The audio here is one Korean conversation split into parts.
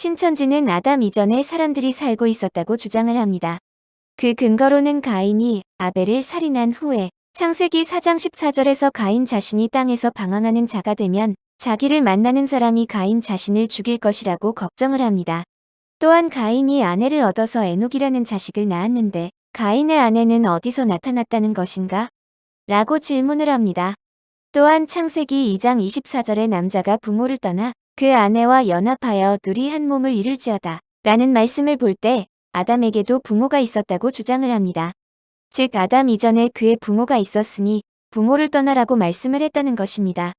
신천지는 아담 이전에 사람들이 살고 있었다고 주장을 합니다. 그 근거로는 가인이 아벨을 살인한 후에 창세기 4장 14절에서 가인 자신이 땅에서 방황하는 자가 되면 자기를 만나는 사람이 가인 자신을 죽일 것이라고 걱정을 합니다. 또한 가인이 아내를 얻어서 에녹이라는 자식을 낳았는데 가인의 아내는 어디서 나타났다는 것인가? 라고 질문을 합니다. 또한 창세기 2장 24절에 남자가 부모를 떠나 그 아내와 연합하여 둘이 한 몸을 이룰지어다 라는 말씀을 볼 때 아담에게도 부모가 있었다고 주장을 합니다. 즉 아담 이전에 그의 부모가 있었으니 부모를 떠나라고 말씀을 했다는 것입니다.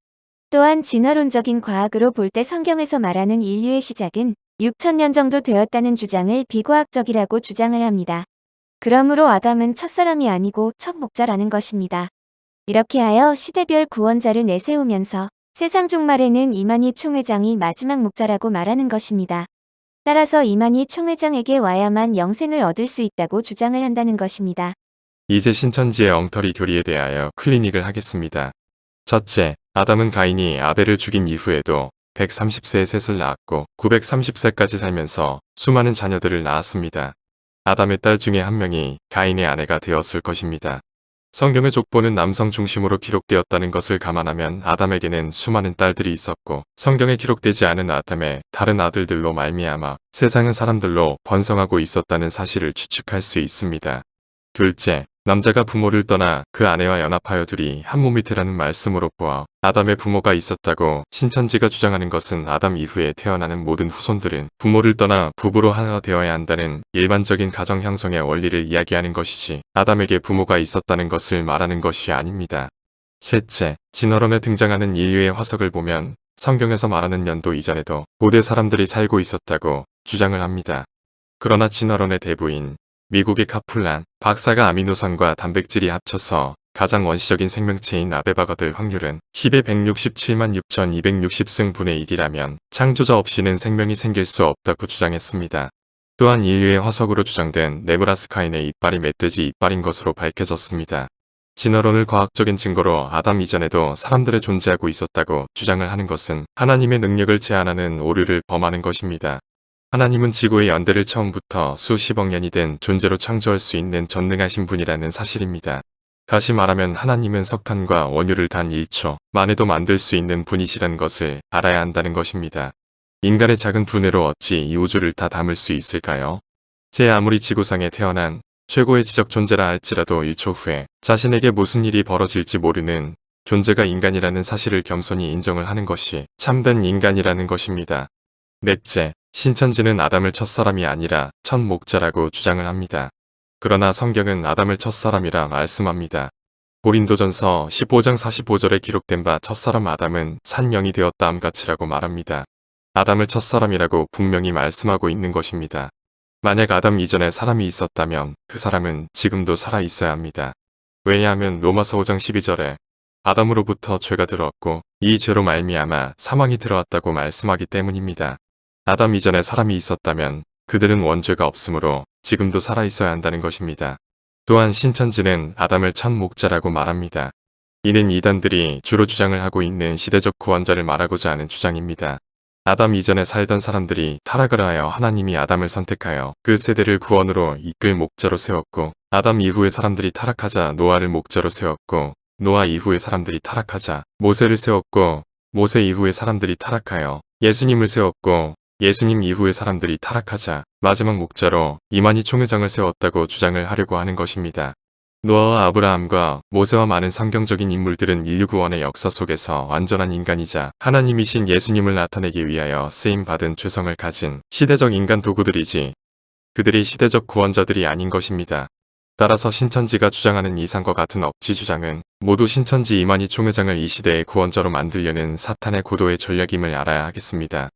또한 진화론적인 과학으로 볼 때 성경에서 말하는 인류의 시작은 6천년 정도 되었다는 주장을 비과학적이라고 주장을 합니다. 그러므로 아담은 첫사람이 아니고 첫 목자라는 것입니다. 이렇게 하여 시대별 구원자를 내세우면서 세상 종말에는 이만희 총회장이 마지막 목자라고 말하는 것입니다. 따라서 이만희 총회장에게 와야만 영생을 얻을 수 있다고 주장을 한다는 것입니다. 이제 신천지의 엉터리 교리에 대하여 클리닉을 하겠습니다. 첫째, 아담은 가인이 아벨을 죽인 이후에도 130세의 셋을 낳았고 930세까지 살면서 수많은 자녀들을 낳았습니다. 아담의 딸 중에 한 명이 가인의 아내가 되었을 것입니다. 성경의 족보는 남성 중심으로 기록되었다는 것을 감안하면 아담에게는 수많은 딸들이 있었고 성경에 기록되지 않은 아담의 다른 아들들로 말미암아 세상은 사람들로 번성하고 있었다는 사실을 추측할 수 있습니다. 둘째, 남자가 부모를 떠나 그 아내와 연합하여 둘이 한 몸이 되라는 말씀으로 보아 아담의 부모가 있었다고 신천지가 주장하는 것은 아담 이후에 태어나는 모든 후손들은 부모를 떠나 부부로 하나 되어야 한다는 일반적인 가정 형성의 원리를 이야기하는 것이지 아담에게 부모가 있었다는 것을 말하는 것이 아닙니다. 셋째, 진화론에 등장하는 인류의 화석을 보면 성경에서 말하는 연도 이전에도 고대 사람들이 살고 있었다고 주장을 합니다. 그러나 진화론의 대부인 미국의 카플란 박사가 아미노산과 단백질이 합쳐서 가장 원시적인 생명체인 아베바가 될 확률은 10의 167만 6260승분의 1이라면 창조자 없이는 생명이 생길 수 없다고 주장했습니다. 또한 인류의 화석으로 주장된 네브라스카인의 이빨이 멧돼지 이빨인 것으로 밝혀졌습니다. 진화론을 과학적인 증거로 아담 이전에도 사람들의 존재하고 있었다고 주장을 하는 것은 하나님의 능력을 제한하는 오류를 범하는 것입니다. 하나님은 지구의 연대를 처음부터 수십억 년이 된 존재로 창조할 수 있는 전능하신 분이라는 사실입니다. 다시 말하면 하나님은 석탄과 원유를 단 1초 만에도 만들 수 있는 분이시라는 것을 알아야 한다는 것입니다. 인간의 작은 두뇌로 어찌 이 우주를 다 담을 수 있을까요? 제 아무리 지구상에 태어난 최고의 지적 존재라 할지라도 1초 후에 자신에게 무슨 일이 벌어질지 모르는 존재가 인간이라는 사실을 겸손히 인정을 하는 것이 참된 인간이라는 것입니다. 넷째, 신천지는 아담을 첫사람이 아니라 첫 목자라고 주장을 합니다. 그러나 성경은 아담을 첫사람이라 말씀합니다. 고린도전서 15장 45절에 기록된 바 첫사람 아담은 산 영이 되었다함 같이라고 말합니다. 아담을 첫사람이라고 분명히 말씀하고 있는 것입니다. 만약 아담 이전에 사람이 있었다면 그 사람은 지금도 살아 있어야 합니다. 왜냐하면 로마서 5장 12절에 아담으로부터 죄가 들어왔고 이 죄로 말미암아 사망이 들어왔다고 말씀하기 때문입니다. 아담 이전에 사람이 있었다면 그들은 원죄가 없으므로 지금도 살아있어야 한다는 것입니다. 또한 신천지는 아담을 첫 목자라고 말합니다. 이는 이단들이 주로 주장을 하고 있는 시대적 구원자를 말하고자 하는 주장입니다. 아담 이전에 살던 사람들이 타락을 하여 하나님이 아담을 선택하여 그 세대를 구원으로 이끌 목자로 세웠고 아담 이후의 사람들이 타락하자 노아를 목자로 세웠고 노아 이후의 사람들이 타락하자 모세를 세웠고 모세 이후의 사람들이 타락하여 예수님을 세웠고 예수님 이후의 사람들이 타락하자 마지막 목자로 이만희 총회장을 세웠다고 주장을 하려고 하는 것입니다. 노아와 아브라함과 모세와 많은 성경적인 인물들은 인류 구원의 역사 속에서 완전한 인간이자 하나님이신 예수님을 나타내기 위하여 쓰임받은 죄성을 가진 시대적 인간 도구들이지 그들이 시대적 구원자들이 아닌 것입니다. 따라서 신천지가 주장하는 이상과 같은 억지 주장은 모두 신천지 이만희 총회장을 이 시대의 구원자로 만들려는 사탄의 고도의 전략임을 알아야 하겠습니다.